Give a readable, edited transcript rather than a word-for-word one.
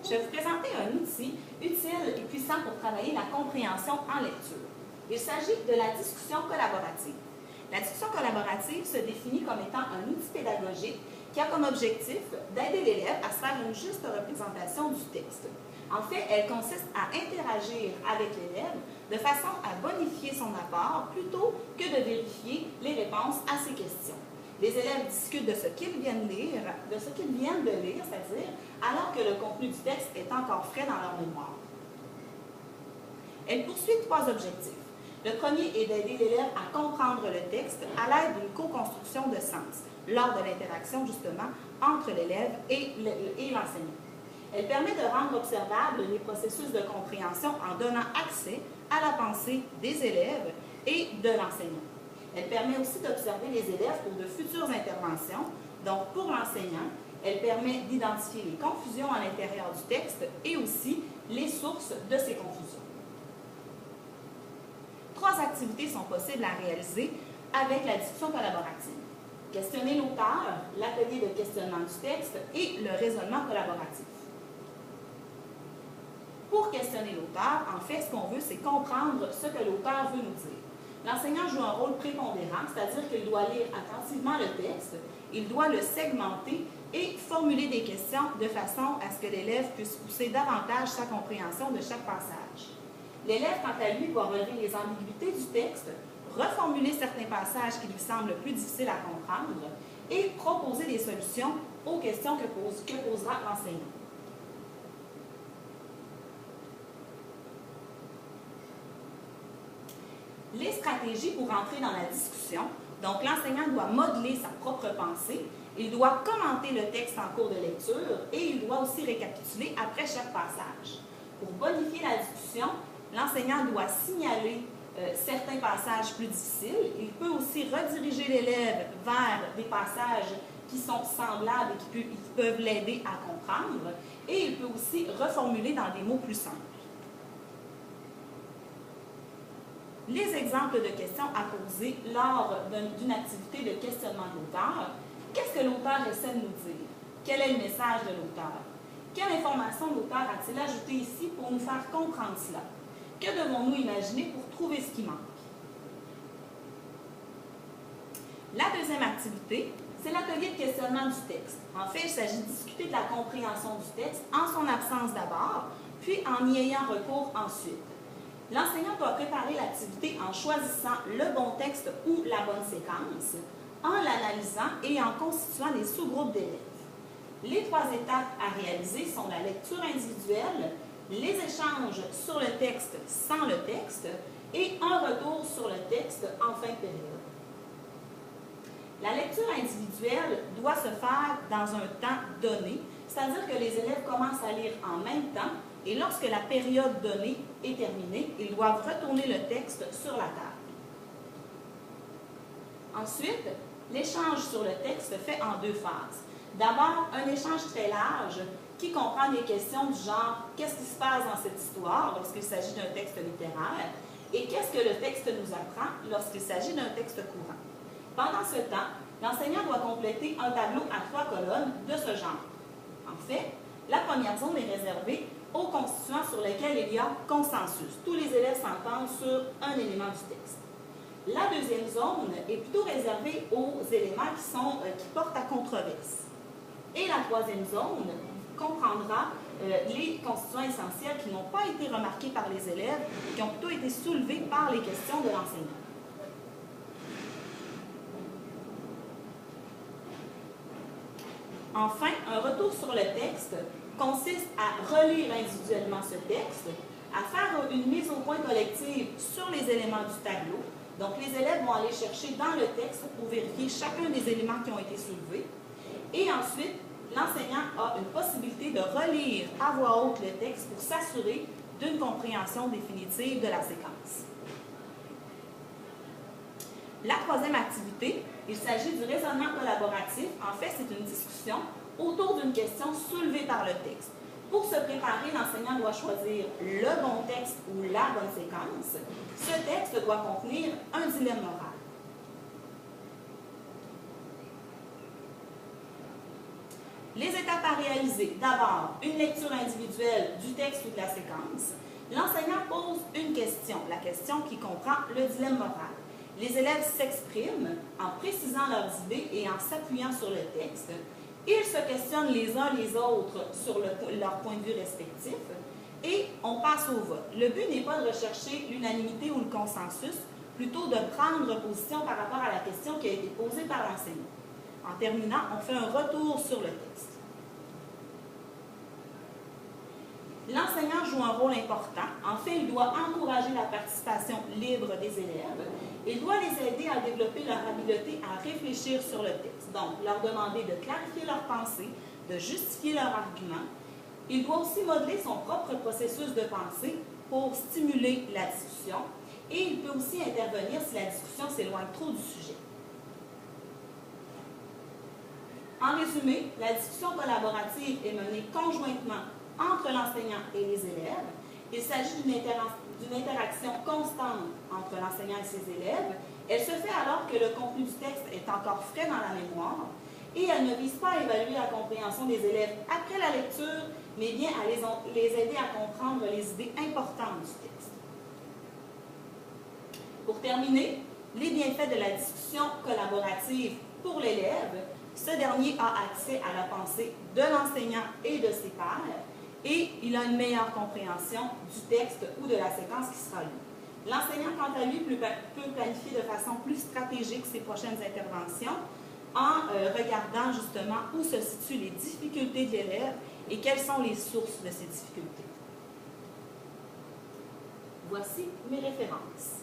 Je vais vous présenter un outil utile et puissant pour travailler la compréhension en lecture. Il s'agit de la discussion collaborative. La discussion collaborative se définit comme étant un outil pédagogique qui a comme objectif d'aider l'élève à se faire une juste représentation du texte. En fait, elle consiste à interagir avec l'élève de façon à bonifier son apport plutôt que de vérifier les réponses à ses questions. Les élèves discutent de ce qu'ils viennent de lire, c'est-à-dire alors que le contenu du texte est encore frais dans leur mémoire. Elle poursuit trois objectifs. Le premier est d'aider l'élève à comprendre le texte à l'aide d'une co-construction de sens, lors de l'interaction justement entre l'élève et l'enseignant. Elle permet de rendre observables les processus de compréhension en donnant accès à la pensée des élèves et de l'enseignant. Elle permet aussi d'observer les élèves pour de futures interventions. Donc, pour l'enseignant, elle permet d'identifier les confusions à l'intérieur du texte et aussi les sources de ces confusions. Trois activités sont possibles à réaliser avec la discussion collaborative. Questionner l'auteur, l'atelier de questionnement du texte et le raisonnement collaboratif. Pour questionner l'auteur, en fait, ce qu'on veut, c'est comprendre ce que l'auteur veut nous dire. L'enseignant joue un rôle prépondérant, c'est-à-dire qu'il doit lire attentivement le texte, il doit le segmenter et formuler des questions de façon à ce que l'élève puisse pousser davantage sa compréhension de chaque passage. L'élève, quant à lui, doit relever les ambiguïtés du texte, reformuler certains passages qui lui semblent plus difficiles à comprendre et proposer des solutions aux questions que posera l'enseignant. Les stratégies pour entrer dans la discussion. Donc, l'enseignant doit modeler sa propre pensée, il doit commenter le texte en cours de lecture et il doit aussi récapituler après chaque passage. Pour bonifier la discussion, l'enseignant doit signaler certains passages plus difficiles. Il peut aussi rediriger l'élève vers des passages qui sont semblables et qui peuvent l'aider à comprendre. Et il peut aussi reformuler dans des mots plus simples. Les exemples de questions à poser lors d'une activité de questionnement de l'auteur. Qu'est-ce que l'auteur essaie de nous dire? Quel est le message de l'auteur? Quelle information l'auteur a-t-il ajouté ici pour nous faire comprendre cela? Que devons-nous imaginer pour trouver ce qui manque? La deuxième activité, c'est l'atelier de questionnement du texte. En fait, il s'agit de discuter de la compréhension du texte en son absence d'abord, puis en y ayant recours ensuite. L'enseignant doit préparer l'activité en choisissant le bon texte ou la bonne séquence, en l'analysant et en constituant des sous-groupes d'élèves. Les trois étapes à réaliser sont la lecture individuelle, les échanges sur le texte sans le texte et un retour sur le texte en fin de période. La lecture individuelle doit se faire dans un temps donné, c'est-à-dire que les élèves commencent à lire en même temps et lorsque la période donnée est terminée, ils doivent retourner le texte sur la table. Ensuite, l'échange sur le texte se fait en deux phases. D'abord, un échange très large qui comprend des questions du genre « Qu'est-ce qui se passe dans cette histoire » lorsqu'il s'agit d'un texte littéraire et « Qu'est-ce que le texte nous apprend » lorsqu'il s'agit d'un texte courant. Pendant ce temps, l'enseignant doit compléter un tableau à 3 colonnes de ce genre. En fait, la première zone est réservée aux constituants sur lesquels il y a consensus. Tous les élèves s'entendent sur un élément du texte. La deuxième zone est plutôt réservée aux éléments qui portent à controverse. Et la troisième zone comprendra les constituants essentiels qui n'ont pas été remarqués par les élèves, qui ont plutôt été soulevés par les questions de l'enseignant. Enfin, un retour sur le texte consiste à relire individuellement ce texte, à faire une mise au point collective sur les éléments du tableau. Donc, les élèves vont aller chercher dans le texte pour vérifier chacun des éléments qui ont été soulevés. Et ensuite, l'enseignant a une possibilité de relire à voix haute le texte pour s'assurer d'une compréhension définitive de la séquence. La troisième activité, il s'agit du raisonnement collaboratif. En fait, c'est une discussion autour d'une question soulevée par le texte. Pour se préparer, l'enseignant doit choisir le bon texte ou la bonne séquence. Ce texte doit contenir un dilemme moral. Les étapes à réaliser. D'abord, une lecture individuelle du texte ou de la séquence. L'enseignant pose une question, la question qui comprend le dilemme moral. Les élèves s'expriment en précisant leurs idées et en s'appuyant sur le texte. Ils se questionnent les uns les autres sur leur point de vue respectif et on passe au vote. Le but n'est pas de rechercher l'unanimité ou le consensus, plutôt de prendre position par rapport à la question qui a été posée par l'enseignant. En terminant, on fait un retour sur le texte. L'enseignant joue un rôle important. En fait, il doit encourager la participation libre des élèves. Il doit les aider à développer leur habileté à réfléchir sur le texte. Donc, leur demander de clarifier leurs pensées, de justifier leurs arguments. Il doit aussi modeler son propre processus de pensée pour stimuler la discussion. Et il peut aussi intervenir si la discussion s'éloigne trop du sujet. En résumé, la discussion collaborative est menée conjointement entre l'enseignant et les élèves. Il s'agit d'une interaction constante entre l'enseignant et ses élèves. Elle se fait alors que le contenu du texte est encore frais dans la mémoire et elle ne vise pas à évaluer la compréhension des élèves après la lecture, mais bien à les aider à comprendre les idées importantes du texte. Pour terminer, les bienfaits de la discussion collaborative pour l'élève. Ce dernier a accès à la pensée de l'enseignant et de ses pairs et il a une meilleure compréhension du texte ou de la séquence qui sera lue. L'enseignant, quant à lui, peut planifier de façon plus stratégique ses prochaines interventions en regardant justement où se situent les difficultés de l'élève et quelles sont les sources de ces difficultés. Voici mes références.